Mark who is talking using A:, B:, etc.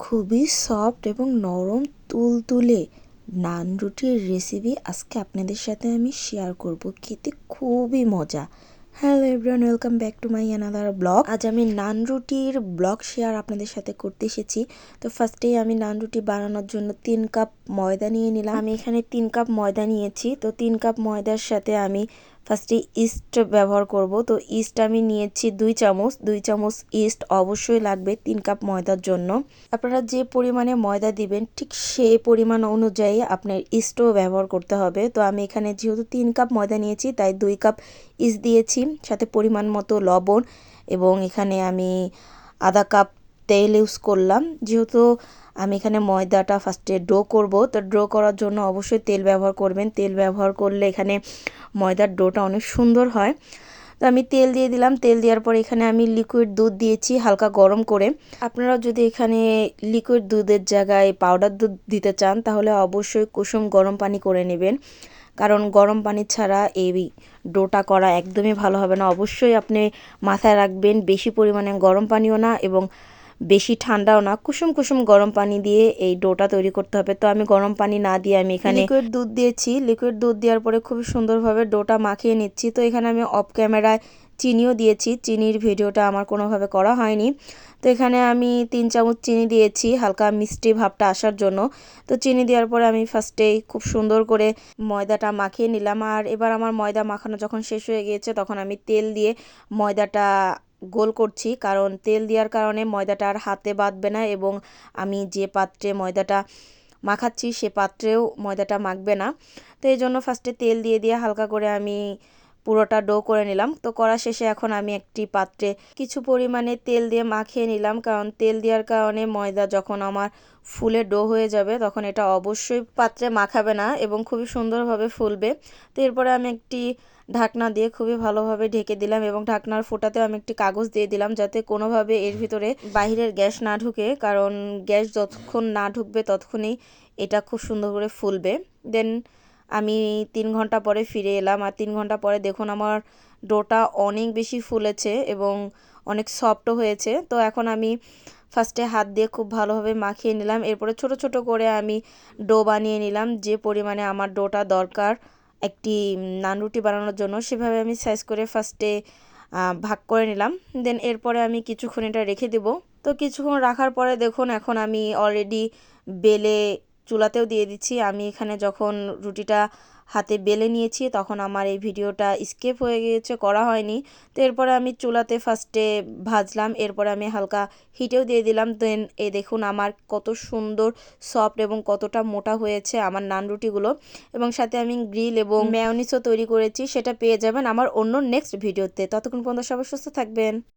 A: খুবই সফট এবং নরম তুলতুলে নান রুটির রেসিপি আজকে আপনাদের সাথে আমি শেয়ার করব। খেতে খুবই মজা। Hello everyone, welcome back to my another blog. আজ আমি নান রুটির ব্লগ শেয়ার আপনাদের সাথে করতে এসেছি। তো ফার্স্টেই আমি নান রুটি বানানোর জন্য 3 কাপ ময়দা নিয়ে নিলাম। আমি এখানে 3 কাপ ময়দা নিয়েছি। তো 3 কাপ ময়দার সাথে আমি ফার্স্টে ইস্ট ব্যবহার করব। তো ইস্ট আমি নিয়েছি 2 চামচ ইস্ট অবশ্যই লাগবে 3 কাপ ময়দার জন্য। আপনারা যে পরিমাণে ময়দা দিবেন ঠিক সেই পরিমাণ অনুযায়ী আপনার ইস্টও ব্যবহার করতে হবে। তো আমি এখানে যেহেতু 3 কাপ ময়দা নিয়েছি তাই 2 কাপ ইস্ট দিয়েছি, সাথে পরিমাণ মতো লবণ, এবং এখানে আমি আধা কাপ তেল ইউজ করলাম। যেহেতু আমি এখানে ময়দাটা ফার্স্টে ডো করব, তো ডো করার জন্য অবশ্যই তেল ব্যবহার করবেন। তেল ব্যবহার করলে এখানে ময়দার ডোটা অনেক সুন্দর হয়। তো আমি তেল দিয়ে দিলাম। তেল দেওয়ার পর এখানে আমি লিকুইড দুধ দিয়েছি হালকা গরম করে। আপনারা যদি এখানে লিকুইড দুধের জায়গায় পাউডার দুধ দিতে চান তাহলে অবশ্যই কুসুম গরম পানি করে নেবেন, কারণ গরম পানি ছাড়া এই ডোটা করা একদমই ভালো হবে না। অবশ্যই আপনি মাথায় রাখবেন বেশি পরিমাণে গরম পানিও না এবং বেশি ঠান্ডাও না, কুসুম কুসুম গরম পানি দিয়ে এই ডোটা তৈরি করতে হবে। তো আমি গরম পানি না দিয়ে আমি এখানে লিকুইড দুধ দিয়েছি। লিকুইড দুধ দেওয়ার পরে খুব সুন্দরভাবে ডোটা মাখিয়ে নিচ্ছি। তো এখানে আমি অফ ক্যামেরায় চিনিও দিয়েছি। চিনির ভিডিওটা আমার কোনোভাবে করা হয়নি। তো এখানে আমি 3 চামচ চিনি দিয়েছি হালকা মিষ্টি ভাবটা আসার জন্য। তো চিনি দেওয়ার পরে আমি ফার্স্টেই খুব সুন্দর করে ময়দাটা মাখিয়ে নিলাম। আর এবার আমার ময়দা মাখানো যখন শেষ হয়ে গিয়েছে তখন আমি তেল দিয়ে ময়দাটা গোল করছি, কারণ তেল দেওয়ার কারণে ময়দাটা আর হাতে বাঁধবে না এবং আমি যে পাত্রে ময়দাটা মাখাচ্ছি সে পাত্রেও ময়দাটা মাখবে না। তো এই জন্য ফার্স্টে তেল দিয়ে হালকা করে আমি পুরোটা ডো করে নিলাম। তো করা শেষে এখন আমি একটি পাত্রে কিছু পরিমাণে তেল দিয়ে মাখিয়ে নিলাম, কারণ তেল দেওয়ার কারণে ময়দা যখন আমার ফুলে ডো হয়ে যাবে তখন এটা অবশ্যই পাত্রে মাখাবে না এবং খুবই সুন্দরভাবে ফুলবে। তো এরপরে আমি একটি ঢাকনা দিয়ে খুবই ভালোভাবে ঢেকে দিলাম এবং ঢাকনার ফোঁটাতেও আমি একটি কাগজ দিয়ে দিলাম যাতে কোনোভাবে এর ভিতরে বাইরের গ্যাস না ঢুকে, কারণ গ্যাস যতক্ষণ না ঢুকবে ততক্ষণই এটা খুব সুন্দর করে ফুলবে। দেন আমি 3 ঘন্টা পরে ফিরে এলাম। আর 3 ঘন্টা পরে দেখুন আমার ডোটা অনেক বেশি ফুলেছে এবং অনেক সফটও হয়েছে। তো এখন আমি ফার্স্টে হাত দিয়ে খুব ভালোভাবে মাখিয়ে নিলাম। এরপরে ছোট ছোট করে আমি ডো বানিয়ে নিলাম যে পরিমাণে আমার ডোটা দরকার একটি নান রুটি বানানোর জন্য, সেভাবে আমি সাইজ করে ফার্স্টে ভাগ করে নিলাম। দেন এরপরে আমি কিছুক্ষণ এটা রেখে দেব। তো কিছুক্ষণ রাখার পরে দেখুন এখন আমি অলরেডি বেলে চুলাতেও দিয়ে দিচ্ছি। আমি এখানে যখন রুটিটা হাতে বেলে নিয়েছি তখন আমার এই ভিডিওটা স্কিপ হয়ে গিয়েছে, করা হয়নি। তো এরপরে আমি চুলাতে ফার্স্টে ভাজলাম, এরপরে আমি হালকা হিটেও দিয়ে দিলাম। দেন এই দেখুন আমার কত সুন্দর সফট এবং কতটা মোটা হয়েছে আমার নান রুটিগুলো, এবং সাথে আমি গ্রিল এবং মেয়োনিজও তৈরি করেছি, সেটা পেয়ে যাবেন আমার অন্য নেক্সট ভিডিওতে। ততক্ষণ পর্যন্ত সবাই সুস্থ থাকবেন।